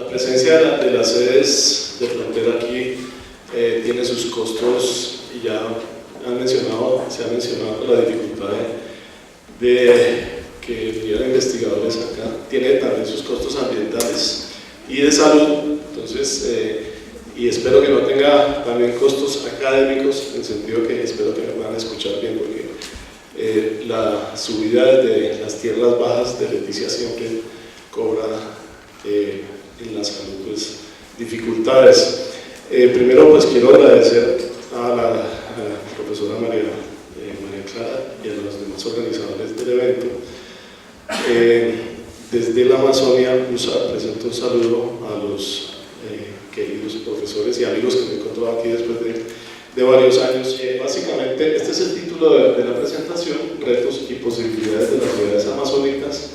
presencia de las sedes de frontera aquí tiene sus costos, y ya se ha mencionado la dificultad de que vinieran investigadores acá. Tiene también sus costos ambientales y de salud, entonces, y espero que no tenga también costos académicos, en el sentido que espero que me puedan escuchar bien, porque la subida de las tierras bajas de Leticia siempre cobra en la salud pues dificultades. Primero pues quiero agradecer a la profesora María Clara y a los demás organizadores del evento. Desde la Amazonia presento un saludo a los queridos profesores y amigos que me he encontrado aquí después de varios años. Básicamente este es el título de la presentación: retos y posibilidades de las ciudades amazónicas,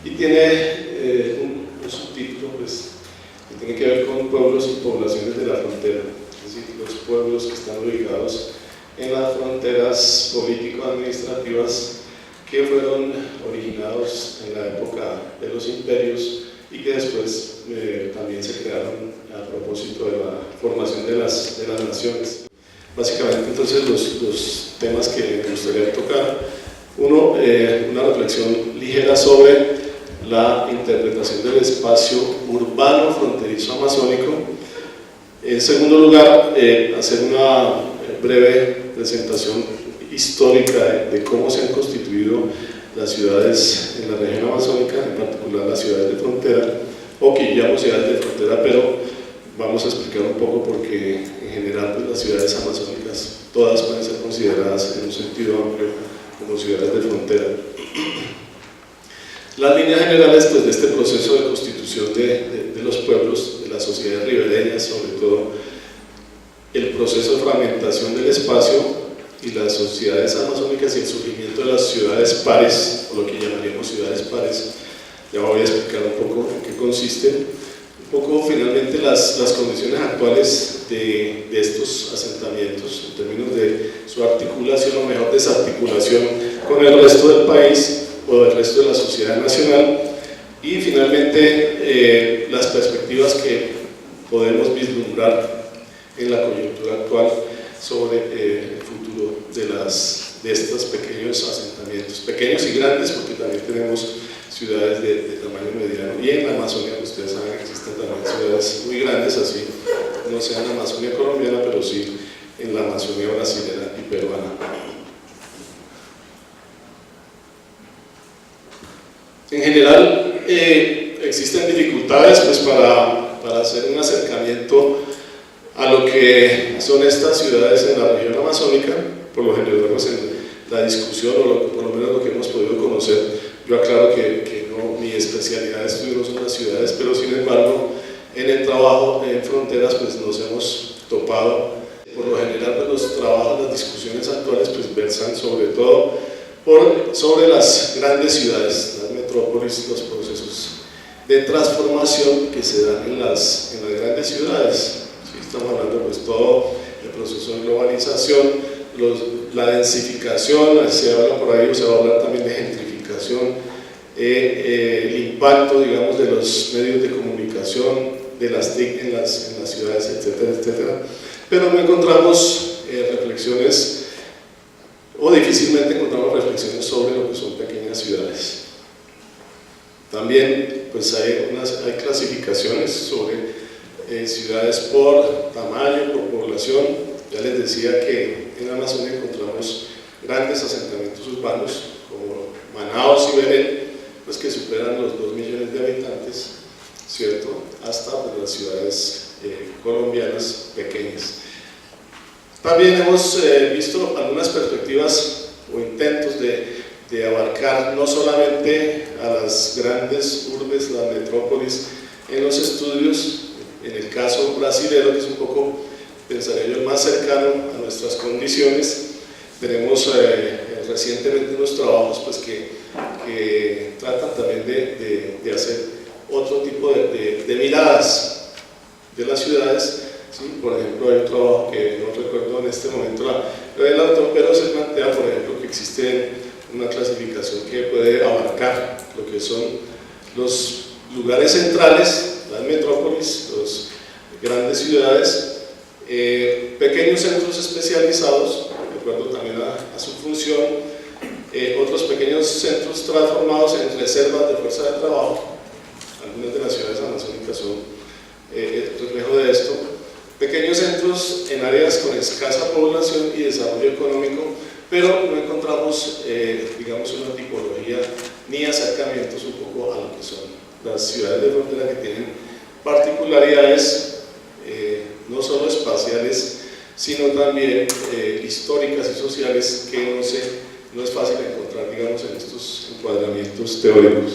y tiene un subtítulo pues, que tiene que ver con pueblos y poblaciones de la frontera, es decir, los pueblos que están ubicados en las fronteras político-administrativas que fueron originados en la época de los imperios y que después también se crearon a propósito de la formación de las naciones. Básicamente entonces los temas que me gustaría tocar: uno, una reflexión ligera sobre la interpretación del espacio urbano fronterizo amazónico. En segundo lugar, hacer una breve presentación histórica de cómo se han constituido las ciudades en la región amazónica, en particular las ciudades de frontera, o que llamamos ciudades de frontera, pero vamos a explicar un poco porque en general pues, las ciudades amazónicas todas pueden ser consideradas en un sentido amplio como ciudades de frontera. Las líneas generales pues, de este proceso de constitución de los pueblos, de las sociedades ribereñas, sobre todo el proceso de fragmentación del espacio y las sociedades amazónicas y el surgimiento de las ciudades pares, o lo que llamaríamos ciudades pares. Ya voy a explicar un poco en qué consisten, un poco finalmente las condiciones actuales de estos asentamientos en términos de su articulación o mejor desarticulación con el resto del país o del resto de la sociedad nacional, y finalmente las perspectivas que podemos vislumbrar en la coyuntura actual sobre el futuro de estos pequeños asentamientos, pequeños y grandes, porque también tenemos ciudades de tamaño mediano, y en la Amazonia, ustedes saben que existen también ciudades muy grandes, así no sea en la Amazonia colombiana, pero sí en la Amazonia brasilera y peruana. En general, existen dificultades pues, para hacer un acercamiento a lo que son estas ciudades en la región amazónica. Por lo general, pues, en la discusión, o por lo menos lo que hemos podido conocer, yo aclaro que no, mi especialidad de estudio no son las ciudades, pero sin embargo, en el trabajo en fronteras pues, nos hemos topado. Por lo general, pues, los trabajos, las discusiones actuales pues, versan sobre todo sobre las grandes ciudades, las metrópolis, los procesos de transformación que se dan en las grandes ciudades. Estamos hablando pues todo el proceso de globalización, la densificación, se habla por ahí, o se va a hablar también de gentrificación, el impacto, digamos, de los medios de comunicación, de las TIC en las ciudades, etcétera, etcétera. Pero no encontramos reflexiones, o difícilmente encontramos reflexiones sobre lo que son pequeñas ciudades. También pues hay clasificaciones sobre ciudades por tamaño, por población. Ya les decía que en Amazonia encontramos grandes asentamientos urbanos como Manaos y Belén, pues que superan los 2 millones de habitantes, ¿cierto? Hasta pues, las ciudades colombianas pequeñas. También hemos visto algunas perspectivas o intentos de abarcar no solamente a las grandes urbes, las metrópolis, en los estudios. En el caso brasilero, que es un poco, pensaré yo, el más cercano a nuestras condiciones, tenemos recientemente unos trabajos pues, que tratan también de hacer otro tipo de miradas de las ciudades. ¿Sí? Por ejemplo, hay un trabajo que no recuerdo en este momento el autor, pero se plantea, por ejemplo, que existe una clasificación que puede abarcar lo que son los lugares centrales, las metrópolis, metrópolis, las grandes ciudades, pequeños centros especializados, de acuerdo también a su función, otros pequeños centros transformados en reservas de fuerza de trabajo. Algunas de las ciudades amazónicas son reflejo de esto. Pequeños centros en áreas con escasa población y desarrollo económico, pero no encontramos, digamos, una tipología ni acercamientos un poco a lo que son las ciudades de frontera, que tienen particularidades no solo espaciales, sino también históricas y sociales que no es fácil encontrar, digamos, en estos encuadramientos teóricos.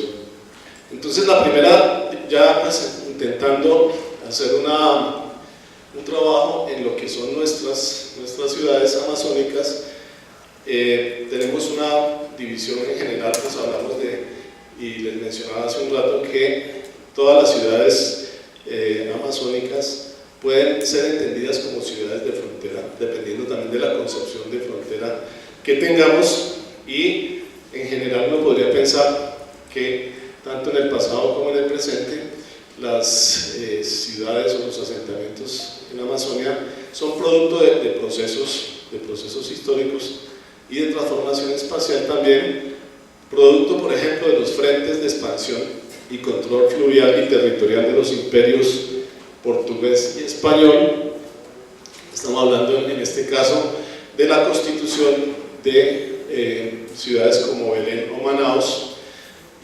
Entonces, la primera, ya pues, intentando hacer un trabajo en lo que son nuestras ciudades amazónicas, tenemos una división en general, pues hablamos y les mencionaba hace un rato que todas las ciudades amazónicas pueden ser entendidas como ciudades de frontera, dependiendo también de la concepción de frontera que tengamos, y en general uno podría pensar que tanto en el pasado como en el presente las ciudades o los asentamientos en la Amazonia son producto de procesos históricos y de transformación espacial también, producto por ejemplo de los frentes de expansión y control fluvial y territorial de los imperios portugués y español. Estamos hablando en este caso de la constitución de ciudades como Belén o Manaos.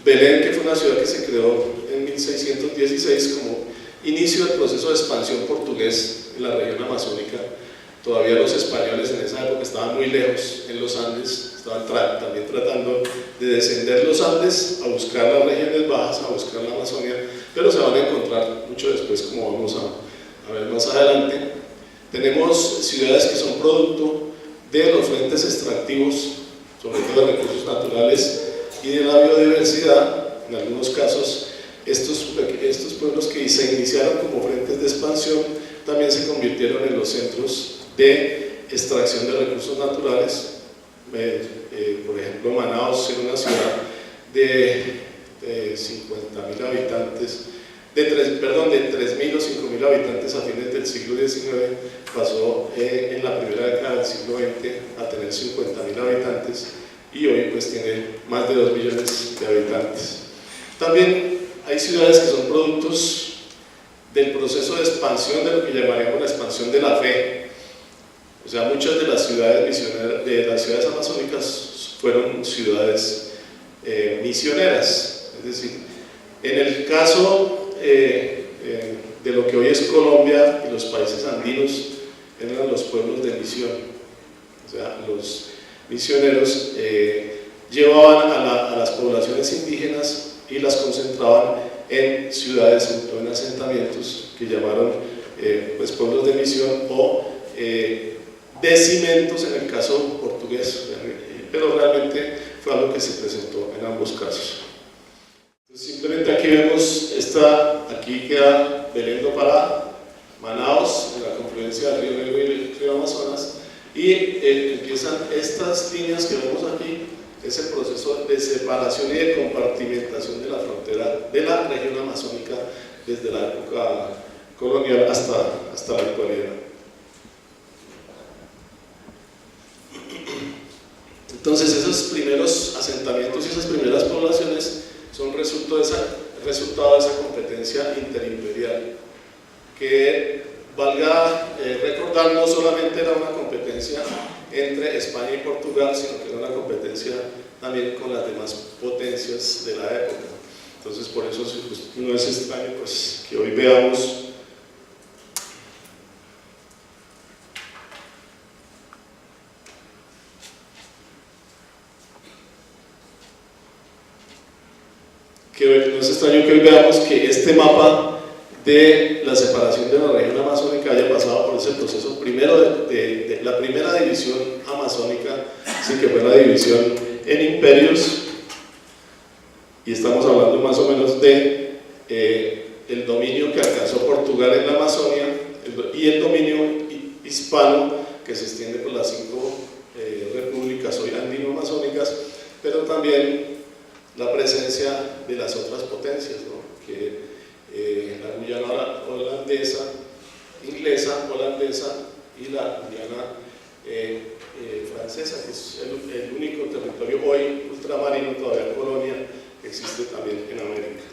Belén, que fue una ciudad que se creó en 1616 como inicio del proceso de expansión portugués en la región amazónica. Todavía los españoles en esa época estaban muy lejos en los Andes, estaban también tratando de descender los Andes a buscar las regiones bajas, a buscar la Amazonia, pero se van a encontrar mucho después, como vamos a ver más adelante. Tenemos ciudades que son producto de los frentes extractivos, sobre todo de recursos naturales y de la biodiversidad. En algunos casos, estos pueblos que se iniciaron como frentes de expansión también se convirtieron en los centros de extracción de recursos naturales. Por ejemplo, Manaos era una ciudad de 50.000 habitantes, de 3.000 o 5.000 habitantes a fines del siglo XIX, pasó en la primera década del siglo XX a tener 50.000 habitantes y hoy pues tiene más de 2 millones de habitantes. También hay ciudades que son productos del proceso de expansión, de lo que llamaríamos la expansión de la fe. O sea, muchas de las ciudades misioneras, de las ciudades amazónicas, fueron ciudades misioneras. Es decir, en el caso de lo que hoy es Colombia y los países andinos, eran los pueblos de misión. O sea, los misioneros llevaban a las poblaciones indígenas y las concentraban en ciudades, sobre todo en asentamientos que llamaron pues, pueblos de misión o decimentos en el caso portugués, pero realmente fue algo que se presentó en ambos casos. Entonces, simplemente aquí vemos, aquí queda Belén do Pará, Manaos, en la confluencia del río Negro y el río Amazonas, y empiezan estas líneas que vemos aquí, es el proceso de separación y de compartimentación de la frontera de la región amazónica desde la época colonial hasta la actualidad. Entonces, esos primeros asentamientos y esas primeras poblaciones son resultado de esa competencia interimperial, que valga recordar, no solamente era una competencia entre España y Portugal, sino que era una competencia también con las demás potencias de la época. Entonces, por eso pues, no es extraño pues, que hoy veamos que este mapa de la separación de la región amazónica haya pasado por ese proceso primero de la primera división amazónica, sí, que fue la división en imperios, y estamos hablando más o menos de el dominio que alcanzó Portugal en la Amazonia y el dominio hispano que se extiende por las 5 repúblicas hoy andino-amazónicas, pero también la presencia de las otras potencias, ¿no? Que la Guyana holandesa, inglesa, holandesa y la Guyana francesa, que es el único territorio hoy ultramarino, todavía colonia, que existe también en América.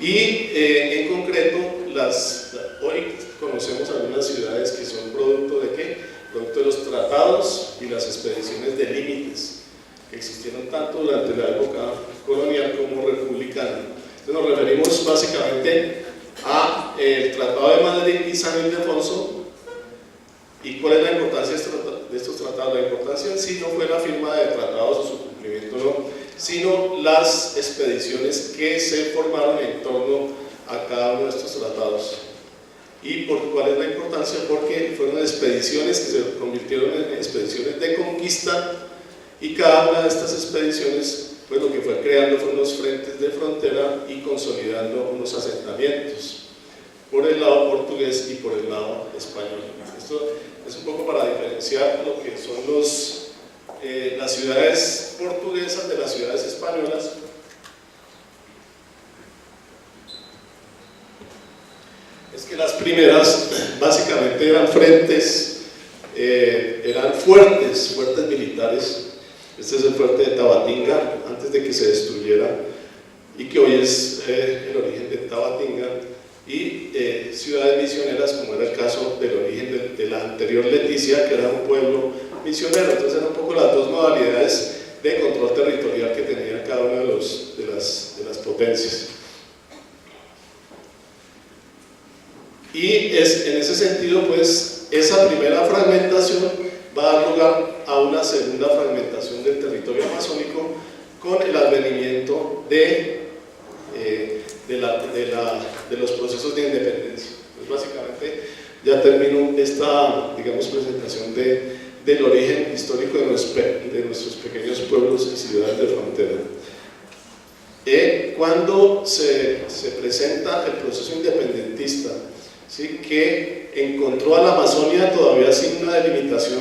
Y en concreto, hoy conocemos algunas ciudades que son producto de ¿qué? Producto de los tratados y las expediciones de límites que existieron tanto durante la época colonial como republicana. Entonces nos referimos básicamente a el Tratado de Madrid y San Ildefonso. ¿Y cuál es la importancia de estos tratados? La importancia en sí no fue la firma de tratados o su cumplimiento, no, sino las expediciones que se formaron en torno a cada uno de estos tratados. ¿Y cuál es la importancia? Porque fueron expediciones que se convirtieron en expediciones de conquista, y cada una de estas expediciones pues lo que fue creando fueron unos frentes de frontera y consolidando unos asentamientos por el lado portugués y por el lado español. Esto es un poco para diferenciar lo que son las ciudades portuguesas de las ciudades españolas. Es que las primeras básicamente eran frentes, eran fuertes militares. Este es el fuerte de Tabatinga, antes de que se destruyera, y que hoy es el origen de Tabatinga, y ciudades misioneras, como era el caso del origen de la anterior Leticia, que era un pueblo misionero. Entonces eran un poco las dos modalidades de control territorial que tenía cada una de las potencias. Y en ese sentido, pues, esa primera fragmentación va a dar lugar a una segunda fragmentación del territorio amazónico con el advenimiento de los procesos de independencia. Pues básicamente ya termino esta, digamos, presentación del origen histórico de nuestros pequeños pueblos y ciudades de frontera. Cuando se presenta el proceso independentista, ¿sí?, que encontró a la Amazonia todavía sin una delimitación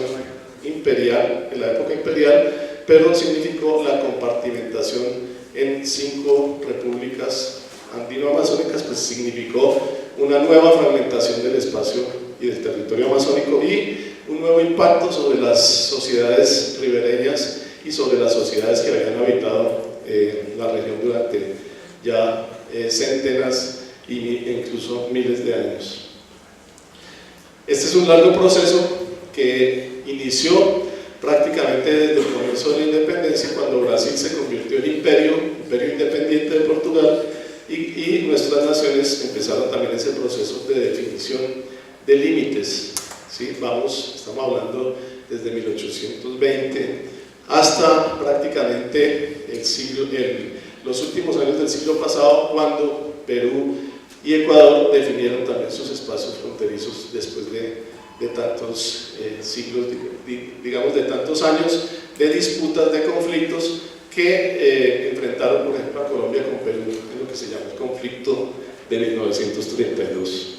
imperial, en la época imperial, pero significó la compartimentación en 5 repúblicas andino-amazónicas, pues significó una nueva fragmentación del espacio y del territorio amazónico y un nuevo impacto sobre las sociedades ribereñas y sobre las sociedades que habían habitado la región durante ya centenas e incluso miles de años. Este es un largo proceso que inició prácticamente desde el comienzo de la independencia, cuando Brasil se convirtió en imperio independiente de Portugal, y nuestras naciones empezaron también ese proceso de definición de límites. ¿Sí? Estamos hablando desde 1820 hasta prácticamente los últimos años del siglo pasado, cuando Perú y Ecuador definieron también sus espacios fronterizos después de tantos siglos, digamos de tantos años de disputas, de conflictos que enfrentaron, por ejemplo, a Colombia con Perú en lo que se llama el conflicto de 1932,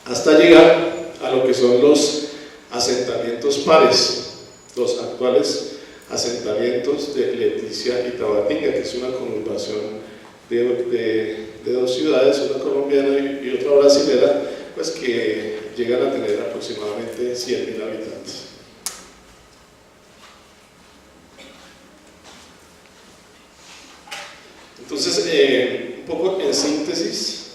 hasta llegar a lo que son los asentamientos pares, los actuales asentamientos de Leticia y Tabatinga, que es una conurbación de 2 ciudades, una colombiana y otra brasilera, pues que llegan a tener aproximadamente 100.000 habitantes. Entonces, un poco en síntesis,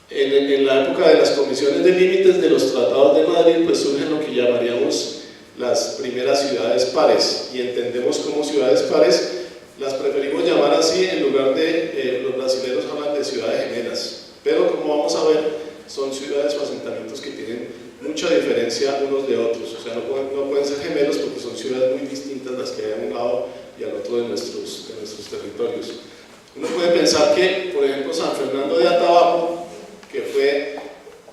en la época de las comisiones de límites de los tratados de Madrid, pues surgen lo que llamaríamos las primeras ciudades pares, y entendemos como ciudades pares, las preferimos llamar así en lugar de, los brasileños hablan de ciudades gemelas, pero como vamos a ver, son ciudades o asentamientos que tienen mucha diferencia unos de otros, o sea, no pueden ser gemelos porque son ciudades muy distintas las que hay a un lado y al otro de nuestros territorios. Uno puede pensar que, por ejemplo, San Fernando de Atabapo, que fue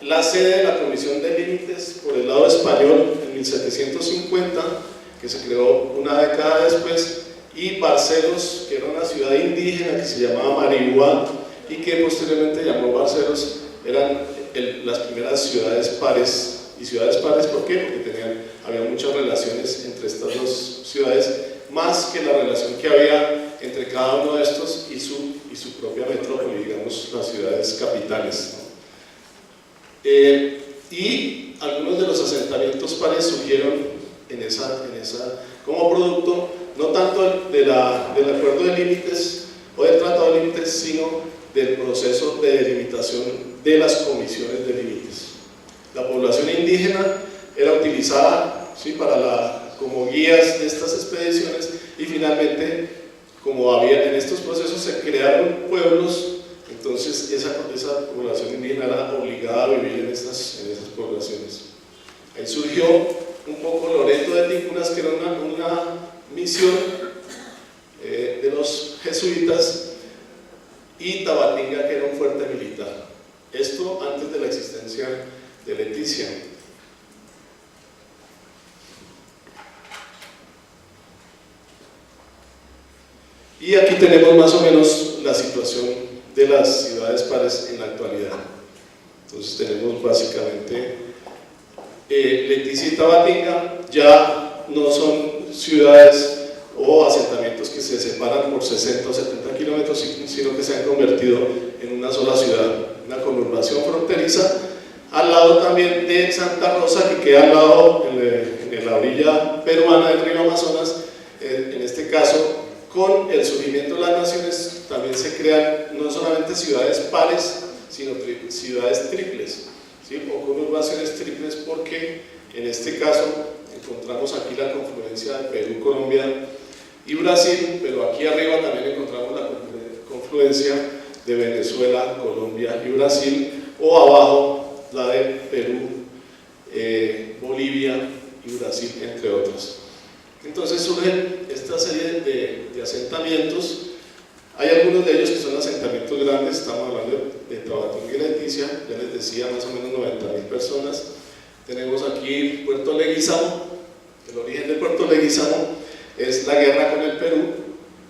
la sede de la Comisión de Límites por el lado español en 1750, que se creó una década después, y Barcelos, que era una ciudad indígena que se llamaba Marihuá y que posteriormente llamó Barcelos, eran las primeras ciudades pares. ¿Y ciudades pares por qué? Porque había muchas relaciones entre estas 2 ciudades más que la relación que había entre cada uno de estos y su propia metrópoli, digamos, las ciudades capitales, ¿no? Y algunos de los asentamientos pares surgieron como producto, no tanto del acuerdo de límites o del tratado de límites, sino del proceso de delimitación de las comisiones de límites. La población indígena era utilizada, ¿sí?, como guías de estas expediciones, y finalmente, como había en estos procesos, se crearon pueblos. Entonces esa población indígena era obligada a vivir en esas poblaciones. Ahí surgió un poco Loreto de Ticunas, que era una misión de los jesuitas, y Tabatinga, que era un fuerte militar. Esto antes de la existencia de Leticia. Y aquí tenemos más o menos la situación de las ciudades pares en la actualidad. Entonces tenemos básicamente Leticia y Tabatinga. Ya no son ciudades o asentamientos que se separan por 60 o 70 kilómetros, sino que se han convertido en una sola ciudad, una conurbación fronteriza, al lado también de Santa Rosa, que queda al lado en la orilla peruana del río Amazonas. En este caso, con el surgimiento de las naciones, también se crean no solamente ciudades pares, sino ciudades triples, ¿sí?, o conurbaciones triples, porque en este caso encontramos aquí la confluencia de Perú, Colombia y Brasil, pero aquí arriba también encontramos la confluencia de Venezuela, Colombia y Brasil, o abajo la de Perú, Bolivia y Brasil, entre otras. Entonces surgen esta serie de asentamientos. Hay algunos de ellos que son asentamientos grandes. Estamos hablando de Tabatinga y Leticia, ya les decía, más o menos 90.000 personas. Tenemos aquí Puerto Leguízamo. El origen de Puerto Leguízamo es la guerra con el Perú,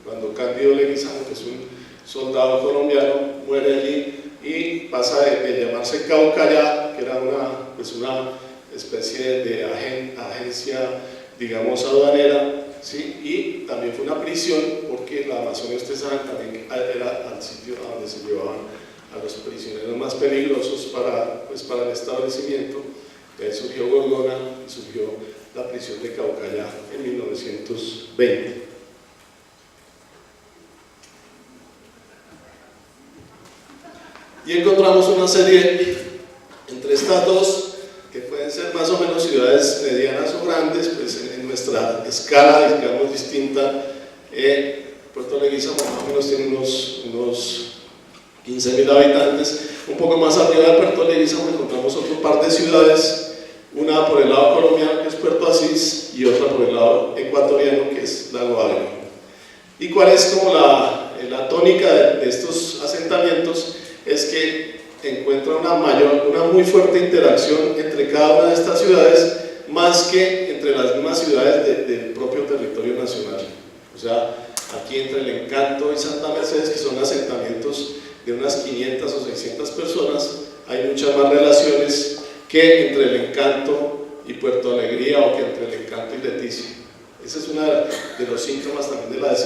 cuando Cándido Leguízamo, que es un soldado colombiano, muere allí y pasa de llamarse Caucayá, que era una especie de agencia, digamos, aduanera, ¿sí?, y también fue una prisión, porque la Amazonia, ustedes saben, también era el sitio a donde se llevaban a los prisioneros más peligrosos para el establecimiento. De ahí surgió Gorgona y surgió la prisión de Caucayá en 1920. Y encontramos una serie entre estas dos, que pueden ser más o menos ciudades medianas o grandes, pues en nuestra escala, digamos, distinta. Puerto Leguízamo más o menos tiene unos 15.000 habitantes. Un poco más arriba de Puerto Leguízamo encontramos otro par de ciudades, una por el lado colombiano, que es Puerto Asís, y otra por el lado ecuatoriano, que es Lago Agrio. ¿Y cuál es como la tónica de estos asentamientos? Es que encuentra una muy fuerte interacción entre cada una de estas ciudades, más que entre las mismas ciudades del propio territorio nacional. O sea, aquí entre El Encanto y Santa Mercedes, que son asentamientos de unas 500 o 600 personas, hay muchas más relaciones que entre El Encanto y Puerto Alegría, o que entre El Encanto y Leticia. Ese es uno de los síntomas también de la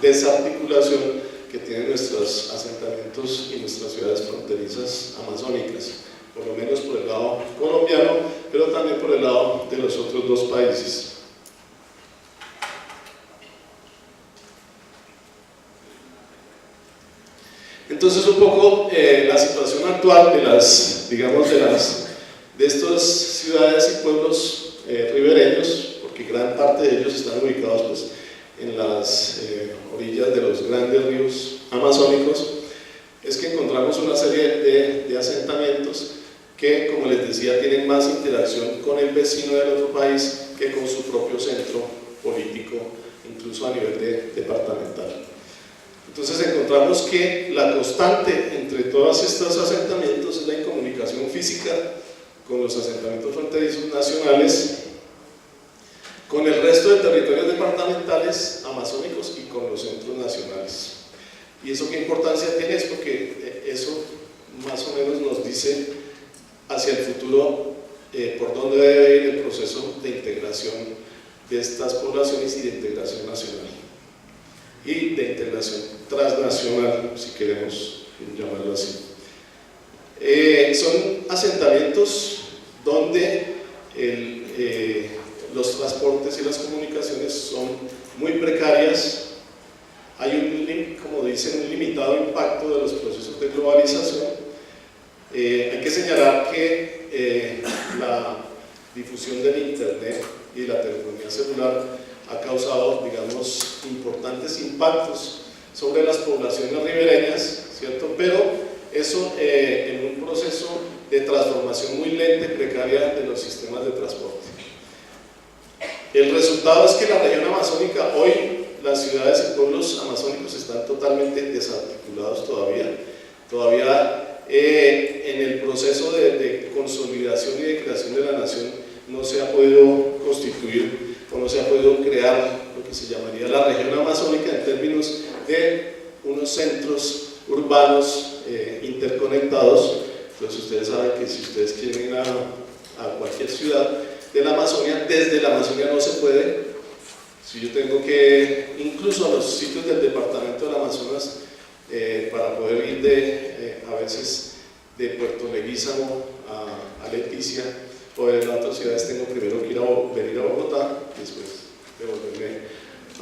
desarticulación que tienen nuestros asentamientos y nuestras ciudades fronterizas amazónicas, por lo menos por el lado colombiano, pero también por el lado de los otros dos países. Entonces, un poco la situación actual de estas ciudades y pueblos ribereños, porque gran parte de ellos están ubicados, pues, en las orillas de los grandes ríos amazónicos, es que encontramos una serie de asentamientos que, como les decía, tienen más interacción con el vecino del otro país que con su propio centro político, incluso a nivel departamental. Entonces encontramos que la constante entre todos estos asentamientos es la incomunicación física con los asentamientos fronterizos nacionales, con el resto de territorios departamentales amazónicos y con los centros nacionales. ¿Y eso qué importancia tiene? Es porque eso más o menos nos dice hacia el futuro por dónde debe ir el proceso de integración de estas poblaciones y de integración nacional y de integración transnacional, si queremos llamarlo así. Son asentamientos donde los transportes y las comunicaciones son muy precarias. Hay como dicen, un limitado impacto de los procesos de globalización. Hay que señalar que la difusión del Internet y la telefonía celular ha causado, digamos, importantes impactos sobre las poblaciones ribereñas, ¿cierto? Pero eso en un proceso de transformación muy lenta y precaria de los sistemas de transporte. El resultado es que la región amazónica, hoy las ciudades y pueblos amazónicos están totalmente desarticulados todavía en el proceso de consolidación y de creación de la nación no se ha podido constituir o no se ha podido crear lo que se llamaría la región amazónica en términos de unos centros urbanos interconectados. Entonces ustedes saben que si ustedes quieren ir a cualquier ciudad de la Amazonia, desde la Amazonia no se puede. Si yo tengo que, incluso a los sitios del departamento del Amazonas, para poder ir a veces de Puerto Leguízamo a Leticia o de las otras ciudades, tengo primero que venir a Bogotá y después devolverme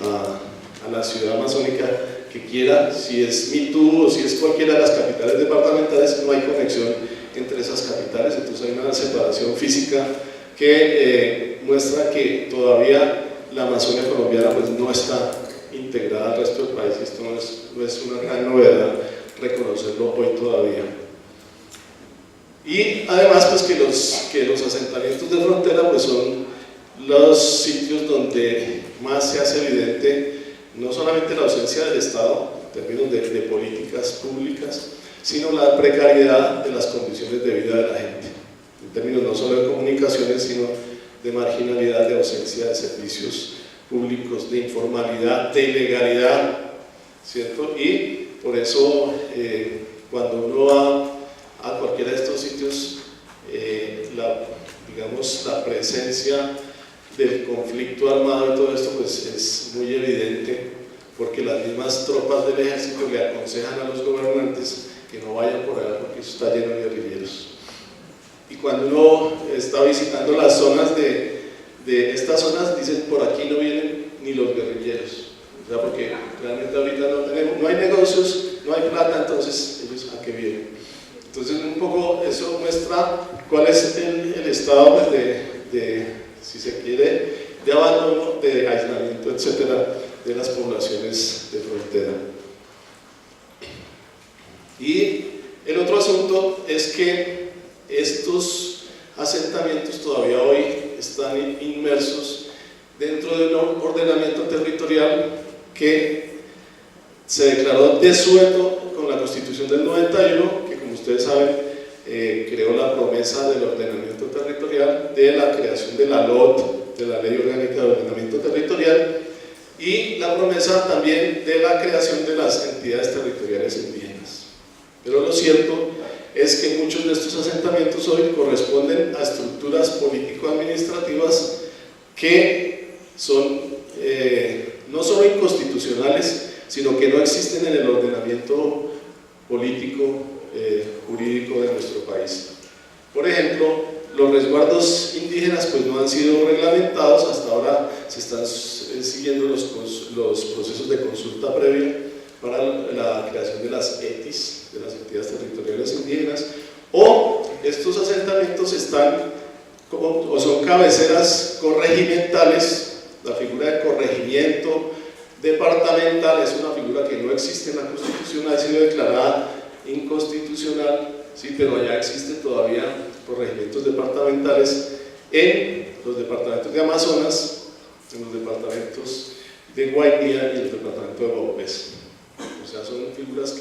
a la ciudad amazónica que quiera. Si es Mitú o si es cualquiera de las capitales departamentales, no hay conexión entre esas capitales, entonces hay una separación física que muestra que todavía la Amazonia colombiana pues no está integrada al resto del país. Esto no es una gran novedad reconocerlo hoy todavía. Y además pues que los asentamientos de frontera pues son los sitios donde más se hace evidente no solamente la ausencia del Estado en términos de políticas públicas, sino la precariedad de las condiciones de vida de la gente, en términos no solo de comunicaciones, sino de marginalidad, de ausencia de servicios públicos, de informalidad, de ilegalidad, ¿cierto? Y por eso cuando uno va a cualquiera de estos sitios, digamos, la presencia del conflicto armado y todo esto pues es muy evidente, porque las mismas tropas del ejército le aconsejan a los gobernantes que no vayan por allá porque eso está lleno de guerrilleros. Y cuando uno está visitando las zonas de estas zonas, dicen por aquí no vienen ni los guerrilleros, o sea, porque realmente ahorita no hay negocios, no hay plata, entonces ellos a qué vienen. Entonces un poco eso muestra cuál es el estado pues, si se quiere, de abandono, de aislamiento, etcétera, de las poblaciones de frontera. Y el otro asunto es que estos asentamientos todavía hoy están inmersos dentro de un ordenamiento territorial que se declaró desueto con la Constitución del 91, que como ustedes saben creó la promesa del ordenamiento territorial, de la creación de la LOT, de la Ley Orgánica de Ordenamiento Territorial, y la promesa también de la creación de las entidades territoriales indígenas. Pero lo cierto es que muchos de estos asentamientos hoy corresponden a estructuras político-administrativas que son no solo inconstitucionales, sino que no existen en el ordenamiento político jurídico de nuestro país. Por ejemplo, los resguardos indígenas pues no han sido reglamentados, hasta ahora se están siguiendo los procesos de consulta previa para la creación de las ETIs, de las entidades territoriales indígenas, o estos asentamientos están o son cabeceras corregimentales. La figura de corregimiento departamental es una figura que no existe en la Constitución, ha sido declarada inconstitucional, sí, pero allá existen todavía corregimientos departamentales en los departamentos de Amazonas, en los departamentos de Guainía y el departamento de Bogotá. O sea, son figuras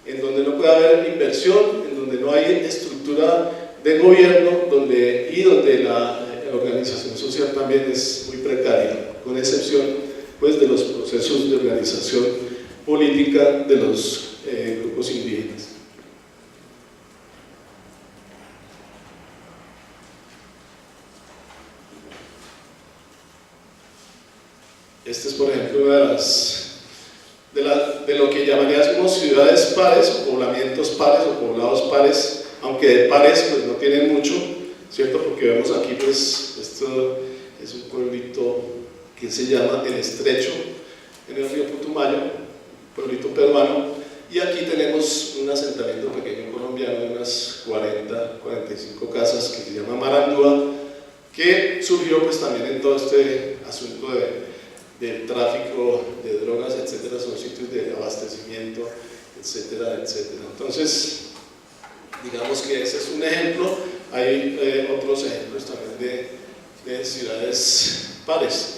en donde no puede haber inversión, en donde no hay estructura de gobierno, y donde la organización social también es muy precaria, con excepción pues, de los procesos de organización política de los grupos indígenas. de lo que llamaríamos ciudades pares o poblamientos pares o poblados pares, aunque de pares pues no tienen mucho, ¿cierto? Porque vemos aquí pues esto es un pueblito que se llama El Estrecho, en el río Putumayo, pueblito peruano, y aquí tenemos un asentamiento pequeño colombiano de unas 40, 45 casas que se llama Marandúa, que surgió pues también en todo este asunto del tráfico de drogas, etcétera, son sitios de abastecimiento, etcétera, etcétera. Entonces, digamos que ese es un ejemplo, hay otros ejemplos también de ciudades pares.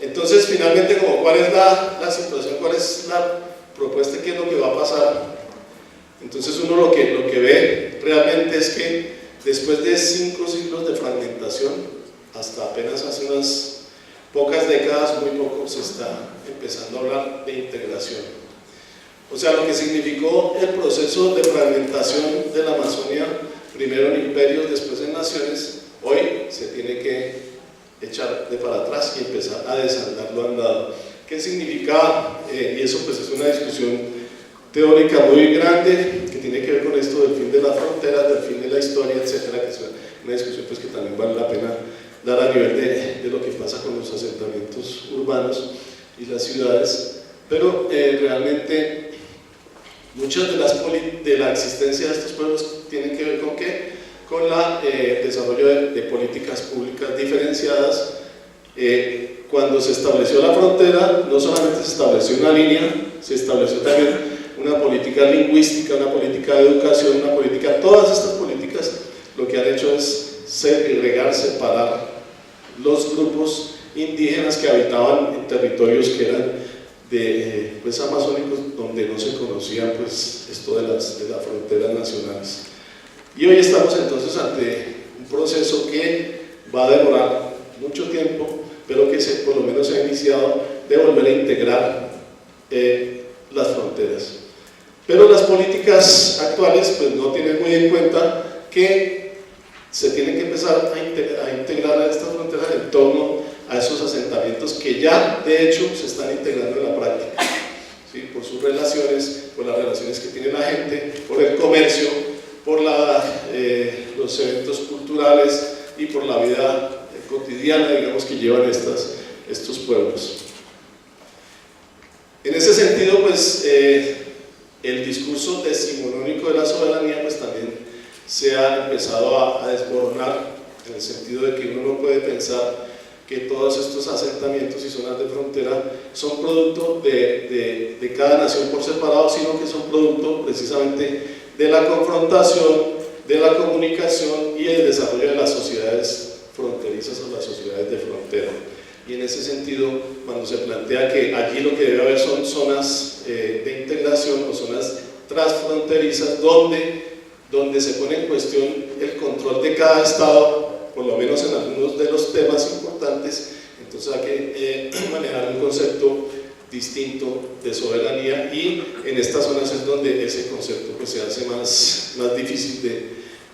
Entonces, finalmente, ¿cuál es la situación? ¿Cuál es la propuesta? ¿Qué es lo que va a pasar? Entonces, uno lo que ve realmente es que después de 5 siglos de fragmentación, hasta apenas hace unas pocas décadas, muy poco, se está empezando a hablar de integración. O sea, lo que significó el proceso de fragmentación de la Amazonia, primero en imperios, después en naciones, hoy se tiene que echar de para atrás y empezar a desandar lo andado. ¿Qué significa? Y eso pues es una discusión teórica muy grande que tiene que ver con esto del fin de las fronteras, del fin de la historia, etcétera, que es una discusión pues que también vale la pena dar a nivel de lo que pasa con los asentamientos urbanos y las ciudades, pero realmente muchas de la existencia de estos pueblos tienen que ver con qué? Con el desarrollo de políticas públicas diferenciadas. Cuando se estableció la frontera, no solamente se estableció una línea, se estableció también una política lingüística, una política de educación, una política, todas estas políticas lo que han hecho es segregar, separar los grupos indígenas que habitaban en territorios que eran pues amazónicos, donde no se conocía pues esto de las fronteras nacionales. Y hoy estamos entonces ante un proceso que va a demorar mucho tiempo, pero que por lo menos se ha iniciado de volver a integrar las fronteras. Pero las políticas actuales pues no tienen muy en cuenta que se tienen que empezar a integrar a estas fronteras en torno a esos asentamientos que ya de hecho se están integrando en la práctica, ¿sí? Por sus relaciones, por las relaciones que tiene la gente, por el comercio, por los eventos culturales y por la vida cotidiana, digamos, que llevan estos pueblos. En ese sentido, pues, el discurso decimonónico de la soberanía, pues también se ha empezado a desmoronar, en el sentido de que uno no puede pensar que todos estos asentamientos y zonas de frontera son producto de cada nación por separado, sino que son producto precisamente de la confrontación, de la comunicación y el desarrollo de las sociedades fronterizas o las sociedades de frontera. Y en ese sentido, cuando se plantea que allí lo que debe haber son zonas de integración o zonas transfronterizas donde se pone en cuestión el control de cada estado, por lo menos en algunos de los temas importantes, entonces hay que manejar un concepto distinto de soberanía, y en estas zonas es donde ese concepto pues se hace más difícil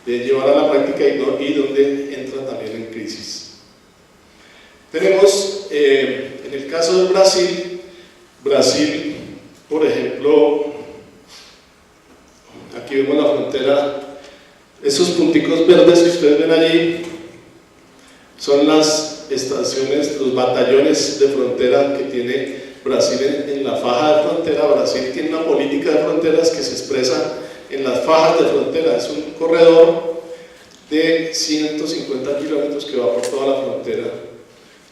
de llevar a la práctica y donde entra también en crisis. Tenemos en el caso del Brasil, por ejemplo, aquí vemos la frontera, esos punticos verdes que ustedes ven allí son las estaciones, los batallones de frontera que tiene Brasil en la faja de frontera. Brasil tiene una política de fronteras que se expresa en las fajas de frontera. Es un corredor de 150 kilómetros que va por toda la frontera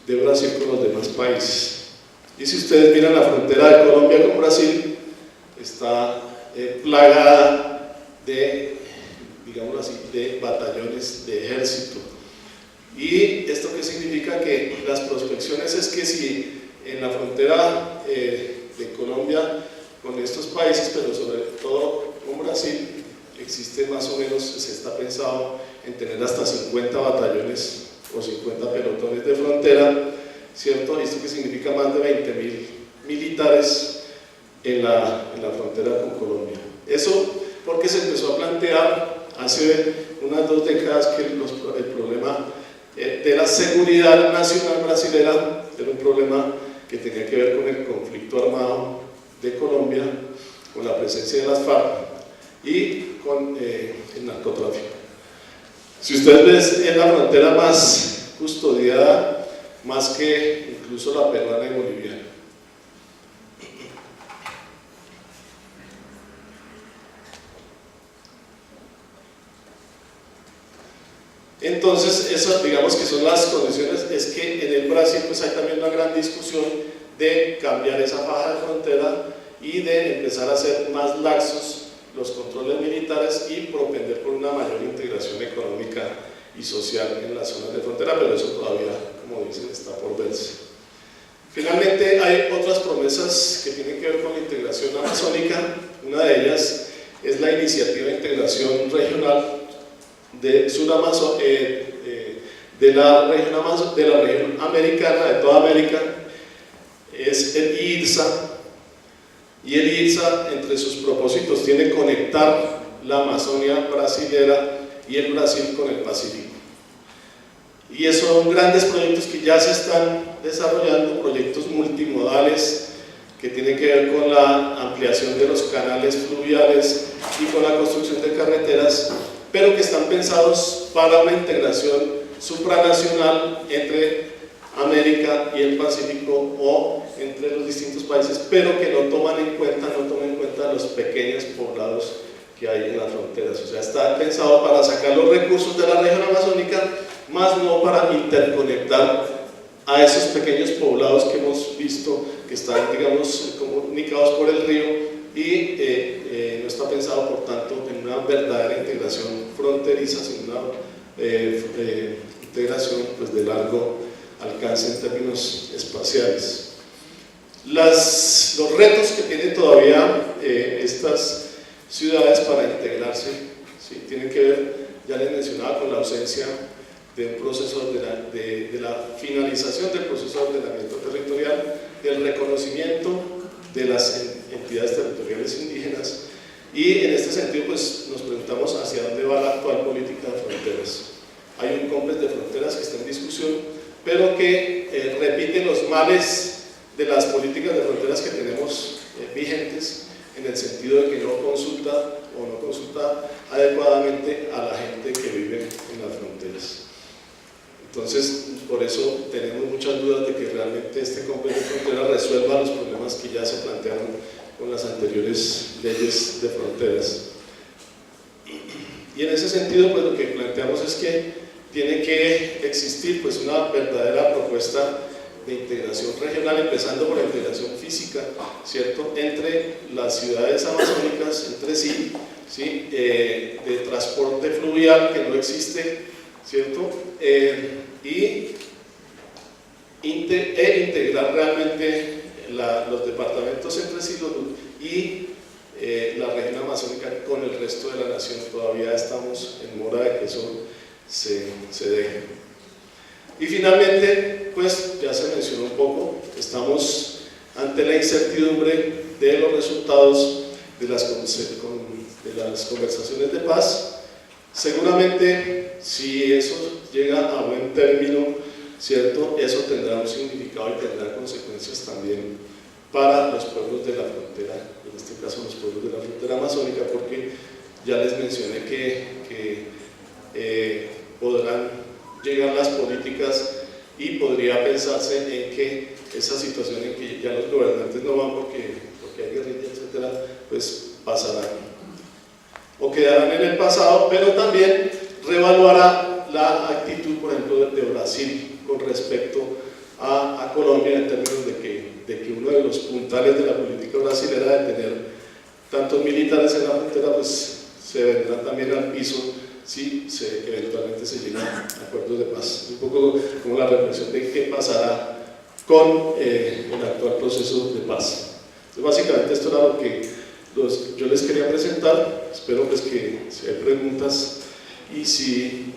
de Brasil con los demás países. Y si ustedes miran la frontera de Colombia con Brasil, está plagada de, digámoslo así, de batallones de ejército. ¿Y esto qué significa? Que las prospecciones es que si en la frontera de Colombia con estos países, pero sobre todo con Brasil, existe más o menos, se está pensado en tener hasta 50 batallones o 50 pelotones de frontera, ¿cierto? ¿Esto qué significa? Más de 20.000 militares en la frontera con Colombia. Eso porque se empezó a plantear hace unas 2 décadas que el problema de la seguridad nacional brasilera era un problema que tenía que ver con el conflicto armado de Colombia, con la presencia de las FARC y con el narcotráfico. Si ustedes ven, es la frontera más custodiada, más que incluso la peruana y boliviana. Entonces, esas digamos que son las condiciones. Es que en el Brasil pues hay también una gran discusión de cambiar esa faja de frontera y de empezar a hacer más laxos los controles militares y propender por una mayor integración económica y social en las zonas de frontera, pero eso todavía, como dicen, está por verse. Finalmente, hay otras promesas que tienen que ver con la integración amazónica. Una de ellas es la iniciativa de integración regional de la región americana, de toda América, es el IRSA, y el IRSA entre sus propósitos tiene conectar la Amazonia brasilera y el Brasil con el Pacífico. Y esos son grandes proyectos que ya se están desarrollando, proyectos multimodales que tienen que ver con la ampliación de los canales fluviales y con la construcción de carreteras, pero que están pensados para una integración supranacional entre América y el Pacífico o entre los distintos países, pero que no toman en cuenta los pequeños poblados que hay en las fronteras. O sea, está pensado para sacar los recursos de la región amazónica, más no para interconectar a esos pequeños poblados que hemos visto que están, digamos, comunicados por el río, y no está pensado, por tanto, en una verdadera integración fronteriza, sino una integración pues, de largo alcance en términos espaciales. Los retos que tienen todavía estas ciudades para integrarse, ¿sí?, tienen que ver, ya les mencionaba, con la ausencia de un proceso de la finalización del proceso de ordenamiento territorial, del reconocimiento de las entidades territoriales indígenas, y en este sentido pues nos preguntamos hacia dónde va la actual política de fronteras. Hay un complejo de fronteras que está en discusión, pero que repite los males de las políticas de fronteras que tenemos vigentes, en el sentido de que no consulta adecuadamente a la gente que vive en las fronteras. Entonces, por eso tenemos muchas dudas de que realmente este complejo de fronteras resuelva los problemas que ya se plantearon con las anteriores leyes de fronteras. Y en ese sentido, pues lo que planteamos es que tiene que existir pues una verdadera propuesta de integración regional, empezando por la integración física, ¿cierto?, entre las ciudades amazónicas, entre sí, ¿sí?, de transporte fluvial que no existe, ¿cierto?, y integrar realmente los departamentos entre sí y la región amazónica con el resto de la nación. Todavía estamos en mora de que eso se deje. Y finalmente, pues ya se mencionó un poco, estamos ante la incertidumbre de los resultados de las conversaciones de paz. Seguramente, si eso llega a buen término, ¿cierto?, eso tendrá un significado y tendrá consecuencias también para los pueblos de la frontera, en este caso los pueblos de la frontera amazónica, porque ya les mencioné que podrán llegar las políticas y podría pensarse en que esa situación en que ya los gobernantes no van porque hay guerrilla, etcétera, pues pasarán o quedarán en el pasado, pero también reevaluará la actitud, por ejemplo, de Brasil con respecto a Colombia, en términos de que uno de los puntales de la política brasilera de tener tantos militares en la frontera, pues se vendrán también al piso si eventualmente se llegan a acuerdos de paz. Un poco como la reflexión de qué pasará con el actual proceso de paz. Entonces, básicamente esto era lo que yo les quería presentar. Espero pues que si hay preguntas y si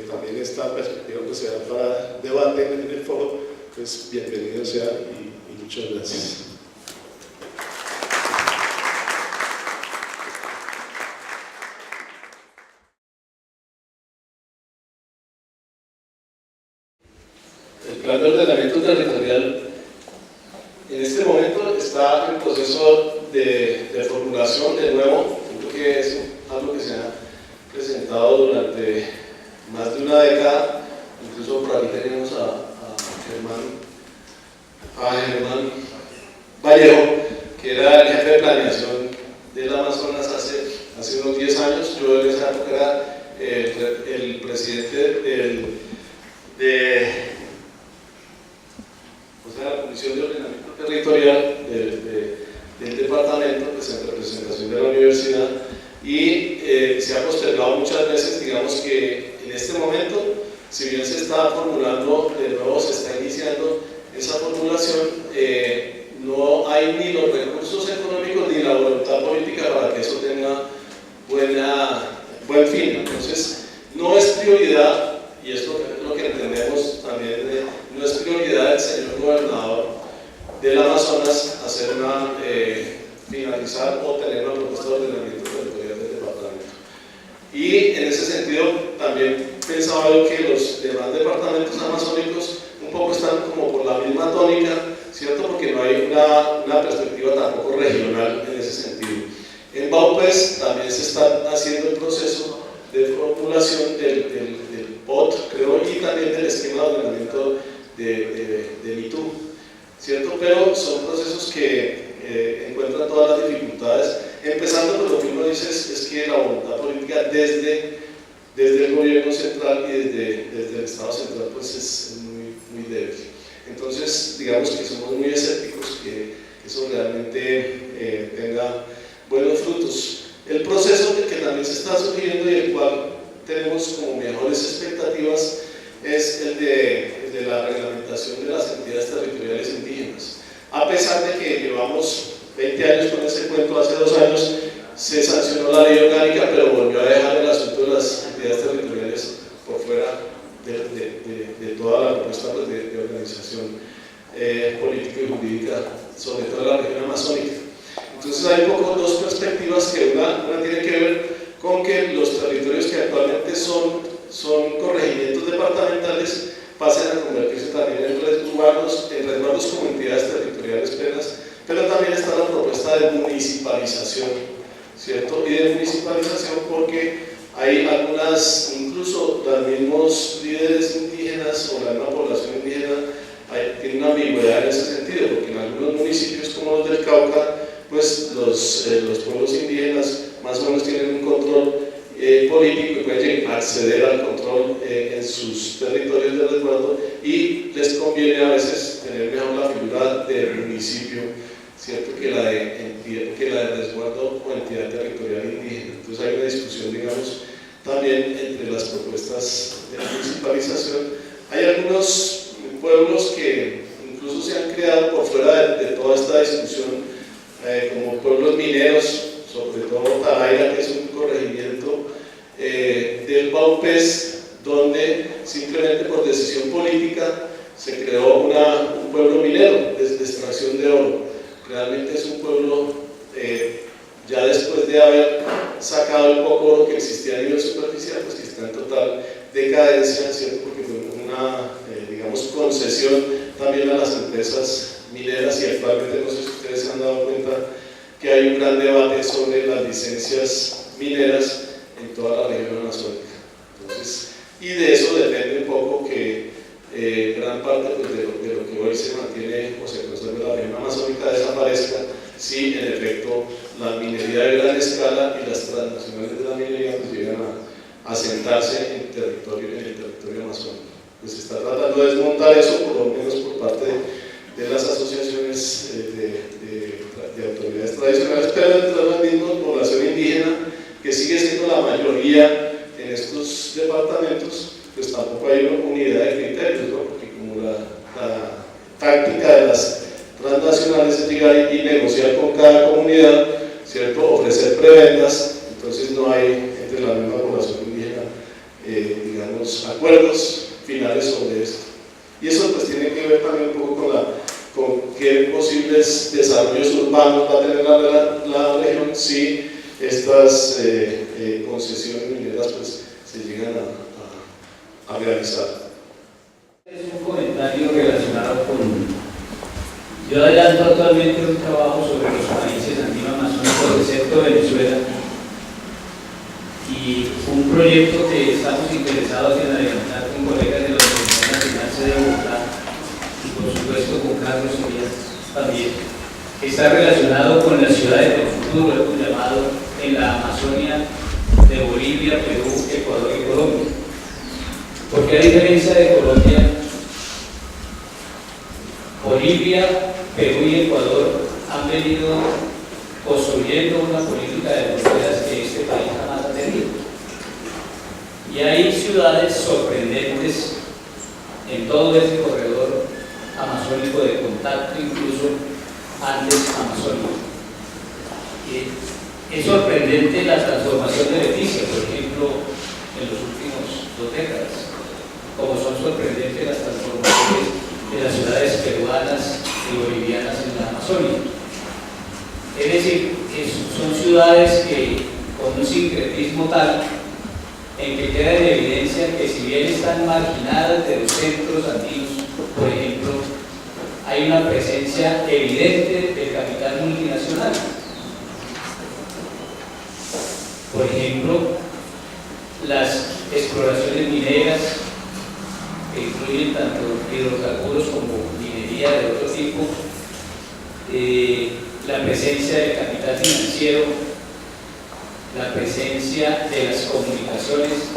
también esta perspectiva pues sea para debate en el foro, pues bienvenido sea y muchas gracias. El plan de ordenamiento territorial proceso de formulación de nuevo. Creo que es algo que se ha presentado durante más de una década. Incluso por aquí tenemos a Germán Vallejo, que era el jefe de planeación del Amazonas hace unos 10 años. Yo en esa época era el presidente la Comisión de Ordenamiento Territorial del departamento, pues en representación de la universidad, y se ha postergado muchas veces. Digamos que en este momento, si bien se está formulando de nuevo, se está iniciando esa formulación, no hay ni los recursos económicos ni la voluntad política para que eso tenga buen fin. Entonces, no es prioridad, y es lo que entendemos también, no es prioridad del señor gobernador del Amazonas finalizar o tener una propuesta de ordenamiento territorial del departamento. Y en ese sentido también pensaba yo que los demás departamentos amazónicos un poco están como por la misma tónica, ¿cierto? Porque no hay una perspectiva tampoco regional en ese sentido. En Baupés también se está haciendo el proceso de formulación del POT, creo, y también del esquema de ordenamiento de MITU, ¿cierto? Pero son procesos que encuentran todas las dificultades, empezando por lo que uno dice es que la voluntad política desde el gobierno central y desde el Estado central pues es muy débil. Entonces, digamos que somos muy escépticos que eso realmente tenga buenos frutos. El proceso que también se está surgiendo y el cual tenemos como mejores expectativas es el de la reglamentación de las entidades territoriales indígenas. A pesar de que llevamos 20 años con ese cuento, hace 2 años se sancionó la ley orgánica, pero volvió a dejar el asunto de las entidades territoriales por fuera de toda la propuesta pues, de organización política y jurídica, sobre todo en la región amazónica. Entonces hay un poco dos perspectivas, que una tiene que ver con que los territorios que actualmente son corregimientos departamentales pasen a convertirse también en resguardos como entidades territoriales plenas, pero también está la propuesta de municipalización, ¿cierto? Y de municipalización porque hay algunas, incluso los mismos líderes indígenas o la misma población indígena tiene una ambigüedad en ese sentido, porque en algunos municipios como los del Cauca, pues los pueblos indígenas más o menos tienen un control político y pueden acceder al control en sus territorios de resguardo, y les conviene a veces tener mejor la figura del municipio, ¿cierto?, que la de resguardo o entidad territorial indígena. Entonces hay una discusión, digamos, también entre las propuestas de municipalización. Hay algunos pueblos que incluso se han creado por fuera de toda esta discusión, como pueblos mineros, sobre todo Taraira, que es un corregimiento del Baupés, donde simplemente por decisión política se creó un pueblo minero de extracción de oro. Realmente es un pueblo, ya después de haber sacado el poco oro que existía a nivel superficial, pues que está en total decadencia, ¿cierto? Porque fue una, digamos, concesión también a las empresas mineras, y actualmente, no sé si ustedes se han dado cuenta, que hay un gran debate sobre las licencias mineras en toda la región amazónica. Entonces, y de eso depende un poco que gran parte pues, de lo que hoy se mantiene o se conserva en la región amazónica desaparezca, si en efecto la minería de gran escala y las transnacionales de la minería pues, llegan a sentarse en el territorio amazónico. Pues se está tratando de desmontar eso, por lo menos por parte de las asociaciones de autoridades tradicionales, pero dentro de la misma población indígena, que sigue siendo la mayoría en estos departamentos, pues tampoco hay una unidad de criterios, ¿no? Porque como la táctica de las transnacionales es llegar y negociar con cada comunidad, ¿cierto?, ofrecer prebendas, entonces no hay entre la misma población indígena, digamos, acuerdos finales sobre esto. Y eso pues tiene que ver también un poco con qué posibles desarrollos urbanos va a tener la región si estas concesiones mineras pues, se llegan a realizar. Es un comentario relacionado con Yo adelanto actualmente un trabajo sobre los países andino-amazónicos, excepto Venezuela, y un proyecto que estamos interesados en adelantar con colegas de la Universidad Nacional de Bogotá y por supuesto con Carlos Elías también, está relacionado con las ciudades del futuro, llamado en la Amazonia de Bolivia, Perú, Ecuador y Colombia. Porque a diferencia de Colombia, Bolivia, Perú y Ecuador han venido construyendo una política de fronteras que este país jamás ha tenido. Y hay ciudades sorprendentes en todo este corredor amazónico de contacto, incluso antes amazónico. Es sorprendente la transformación de Leticia, por ejemplo, en los últimos 2 décadas, como son sorprendentes las transformaciones de las ciudades peruanas y bolivianas en la Amazonia. Es decir, son ciudades que con un sincretismo tal en que queda en evidencia que si bien están marginadas de los centros andinos, por ejemplo, hay una presencia evidente del capital multinacional. Por ejemplo, las exploraciones mineras, que incluyen tanto hidrocarburos como minería de otro tipo, la presencia del capital financiero, la presencia de las comunicaciones.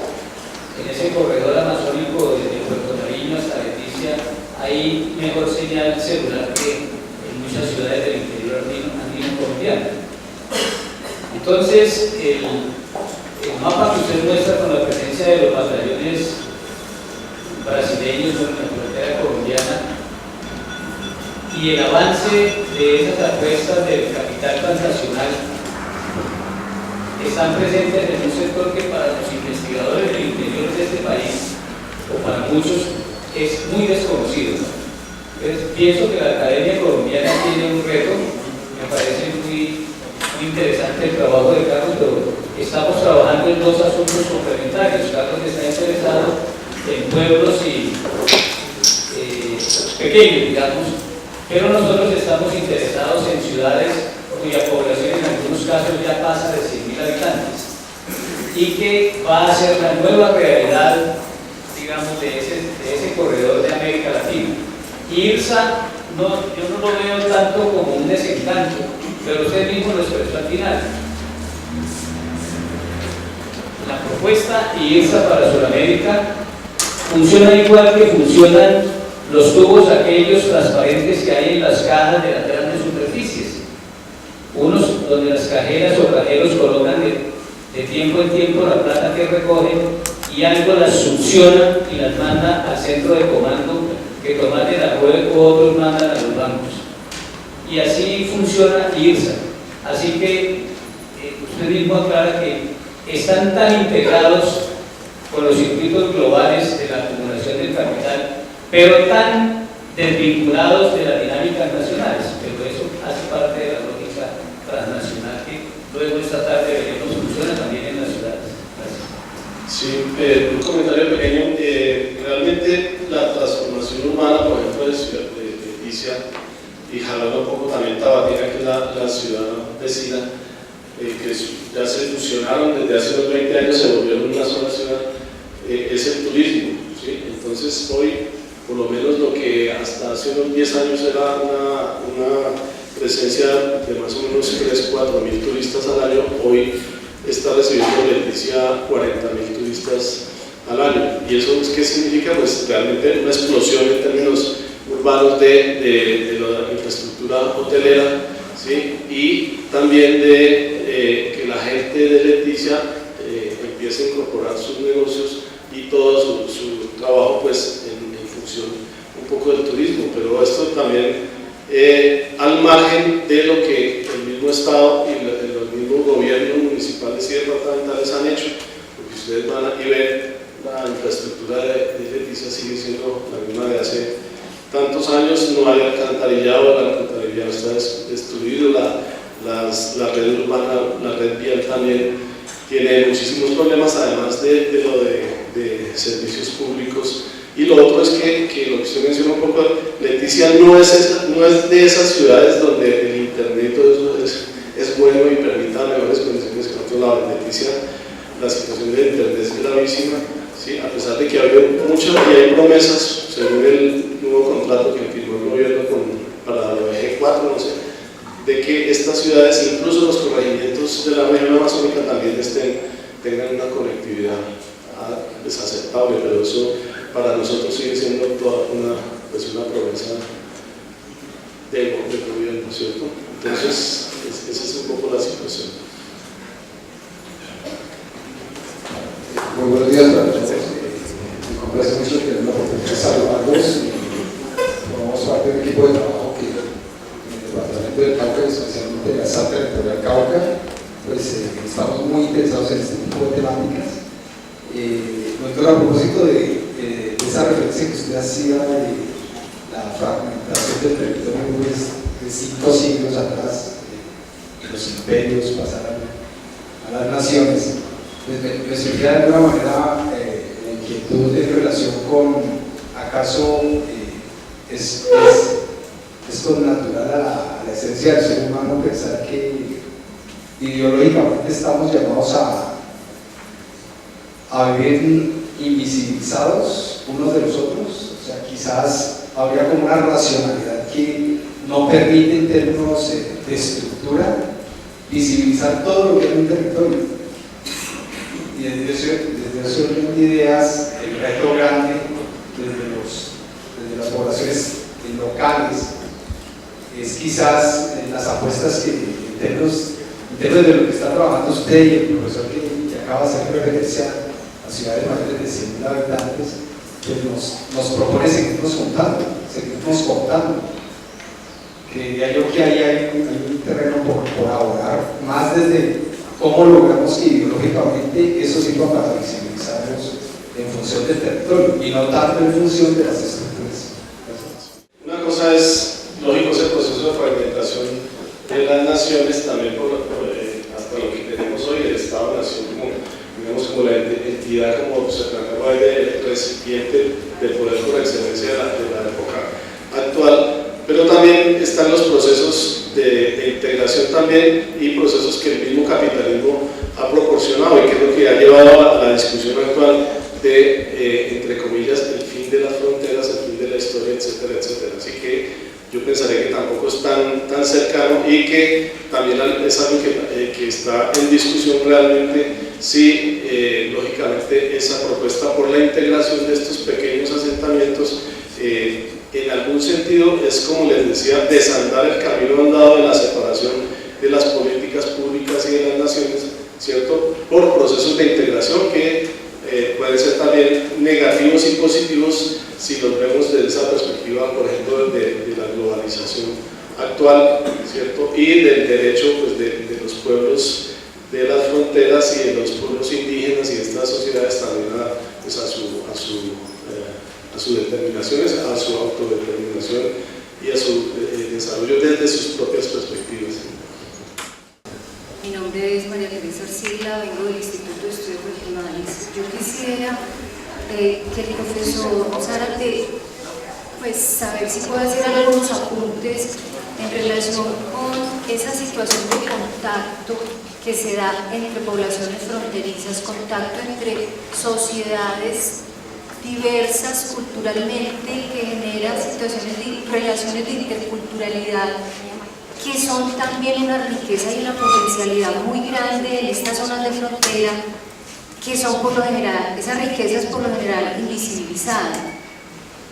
En ese corredor amazónico desde Puerto Nariño hasta Leticia hay mejor señal celular que en muchas ciudades del interior andino colombiano. Entonces, el mapa que usted muestra con la presencia de los batallones brasileños en la frontera colombiana y el avance de esas apuestas del capital transnacional están presentes en un sector que para los investigadores del interior de este país, o para muchos, es muy desconocido. Entonces, pienso que la Academia Colombiana tiene un reto, me parece muy interesante el trabajo de Carlos, pero estamos trabajando en 2 asuntos complementarios. Carlos está interesado en pueblos y pequeños, digamos, pero nosotros estamos interesados en ciudades cuya población en algunos casos ya pasa de 100.000 habitantes y que va a ser la nueva realidad, digamos, de ese corredor de América Latina. IRSA, yo no lo veo tanto como un desencanto, pero usted mismo lo expresó al final. La propuesta IRSA para Sudamérica funciona igual que funcionan los tubos aquellos transparentes que hay en las cajas de las grandes superficies. Unos donde las cajeras o cajeros colocan de tiempo en tiempo la plata que recogen y algo las succiona y las manda al centro de comando que Tomás de la Cueva u otros mandan a los bancos. Y así funciona IRSA. Así que usted mismo aclara que están tan integrados con los circuitos globales de la acumulación del capital, pero tan desvinculados de las dinámicas nacionales. Pero eso hace parte de la lógica transnacional que luego esta tarde veremos funciona también en las ciudades. Gracias. Sí, un comentario pequeño. Realmente la transformación urbana, por ejemplo, de Leticia y jalando un poco también Tabatina, que es la ciudad vecina, que ya se fusionaron desde hace unos 20 años, se volvieron una sola ciudad, es el turismo, ¿sí? Entonces hoy, por lo menos lo que hasta hace unos 10 años era una presencia de más o menos 3.000–4.000 turistas al año, hoy está recibiendo Leticia 40.000 turistas al año. ¿Y eso qué significa? Pues realmente una explosión en términos urbanos de la infraestructura hotelera, ¿sí? Y también de que la gente de Leticia empiece a incorporar sus negocios y todo su trabajo pues en función un poco del turismo, pero esto también al margen de lo que el mismo Estado y los mismos gobiernos municipales y departamentales han hecho, porque ustedes van y ven la infraestructura de Leticia sigue siendo la misma de hace tantos años, no hay alcantarillado, el alcantarillado está destruido, la red urbana, la red vial también tiene muchísimos problemas, además de lo de de servicios públicos. Y lo otro es que lo que usted menciona un poco, Leticia no es de esas ciudades donde el internet y todo eso es bueno y permita mejores condiciones que en otro lado. En Leticia la situación del internet es gravísima, ¿sí? A pesar de que ha habido muchas y hay promesas, según el nuevo contrato que firmó el gobierno para la G4, no sé, de que estas ciudades, incluso los corregimientos de la región amazónica, también tengan una conectividad aceptable, pero eso para nosotros sigue siendo toda una promesa del gobierno, ¿cierto? Entonces, esa es un poco la situación. Muy buenos días para todos. Me complace mucho tener la oportunidad de saludarlos. Formamos parte de un equipo de trabajo que en el departamento del Cauca, especialmente en la SAT territorial Cauca, pues estamos muy interesados en este tipo de temáticas. Doctor, a propósito de esa referencia que usted hacía de la fragmentación del territorio de 5 siglos atrás, los imperios pasaron a las naciones, pues me surgía de alguna manera la inquietud en relación con, ¿acaso es connatural a la esencia del ser humano pensar que ideológicamente estamos llamados a vivir invisibilizados unos de los otros? O sea, quizás habría como una racionalidad que no permite en términos de estructura visibilizar todo lo que es un territorio. Y desde ese orden de ideas, el reto grande desde las poblaciones locales es quizás las apuestas que en términos de lo que está trabajando usted y el profesor que acaba de hacer referencia a ciudades mayores de 100.000 habitantes, pues nos propone seguirnos contando. Creería yo que ahí hay un terreno por abordar, más desde cómo logramos que ideológicamente eso sirva para visibilizarnos en función del territorio y no tanto en función de las estructuras. Una cosa es, lógico, ese proceso de fragmentación de las naciones, también hasta lo que tenemos hoy, el Estado-Nación como la entidad, como se trataba de recipiente del poder por excelencia de la época actual, pero también están los procesos de integración también y procesos que el mismo capitalismo ha proporcionado y que es lo que ha llevado a la discusión actual de, entre comillas, el fin de las fronteras, el fin de la historia, etcétera, etcétera. Así que yo pensaré que tampoco es tan cercano y que también es algo que está en discusión realmente si, lógicamente, esa propuesta por la integración de estos pequeños asentamientos en algún sentido es, como les decía, desandar el camino andado de la separación de las políticas públicas y de las naciones, ¿cierto? Por procesos de integración que pueden ser también negativos y positivos si los vemos desde esa perspectiva, por ejemplo, de la globalización actual, ¿cierto? Y del derecho, pues, de los pueblos de las fronteras y de los pueblos indígenas y de estas sociedades también pues, a su determinación, a su autodeterminación y a su desarrollo desde sus propias perspectivas. Mi nombre es María Teresa Arcila, vengo del Instituto de Estudios Regionales. Yo quisiera que el profesor Zárate, pues, saber si puede hacer algunos apuntes en relación con esa situación de contacto que se da entre poblaciones fronterizas, contacto entre sociedades diversas culturalmente, que genera relaciones de interculturalidad, que son también una riqueza y una potencialidad muy grande en estas zonas de frontera, que son por lo general, esas riquezas por lo general invisibilizadas.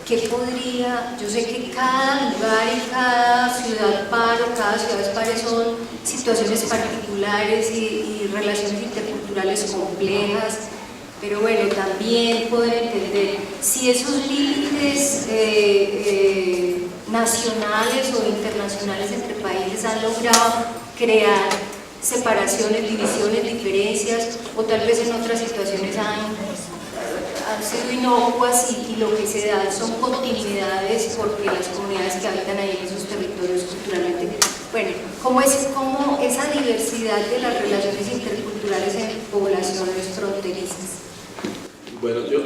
¿Qué podría? Yo sé que cada lugar y cada ciudad par o cada ciudad pares son situaciones particulares y relaciones interculturales complejas, pero bueno, también poder entender si esos límites nacionales o internacionales entre países han logrado crear separaciones, divisiones, diferencias, o tal vez en otras situaciones han sido inocuas y lo que se da son continuidades porque las comunidades que habitan ahí en esos territorios culturalmente. Bueno, ¿cómo esa diversidad de las relaciones interculturales en poblaciones fronterizas? Bueno, yo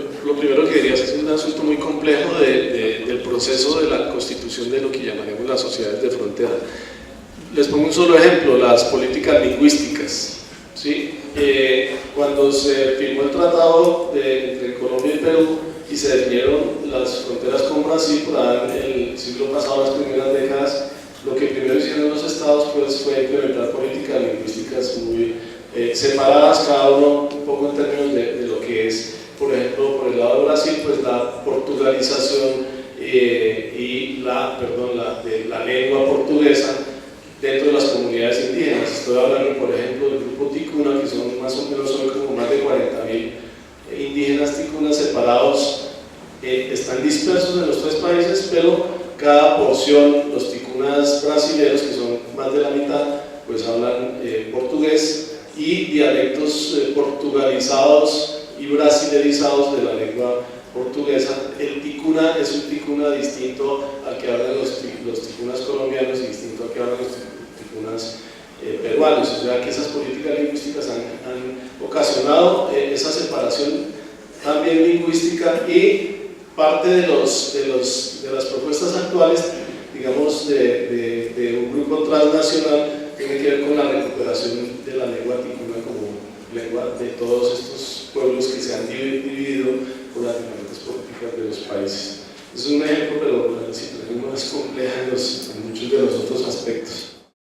un asunto muy complejo del proceso de la constitución de lo que llamaremos las sociedades de frontera. Les pongo un solo ejemplo, las políticas lingüísticas. ¿Sí? Cuando se firmó el tratado entre Colombia y Perú y se definieron las fronteras con Brasil por ahí en el siglo pasado, las primeras décadas, lo que primero hicieron los estados pues, fue implementar políticas lingüísticas muy separadas, cada uno un poco en términos de lo que es, por ejemplo, por el lado de Brasil, pues la portugalización y la lengua portuguesa dentro de las comunidades indígenas. Estoy hablando, por ejemplo, del grupo ticuna, que son más o menos hoy como más de 40.000 indígenas ticunas separados, están dispersos en los 3 países, pero cada porción, los ticunas brasileños, que son más de la mitad, pues hablan portugués y dialectos portugalizados y brasilerizados de la lengua portuguesa. El ticuna es un ticuna distinto al que hablan los ticunas colombianos y distinto al que hablan los ticunas peruanos, o sea que esas políticas lingüísticas han ocasionado esa separación también lingüística, y parte de las propuestas actuales, digamos, de un grupo transnacional tiene que ver con la recuperación de la lengua ticuna como lengua de todos estos pueblos que se han dividido por las diferentes políticas de los países. Es un ejemplo, pero la situación no es compleja en muchos de los otros aspectos.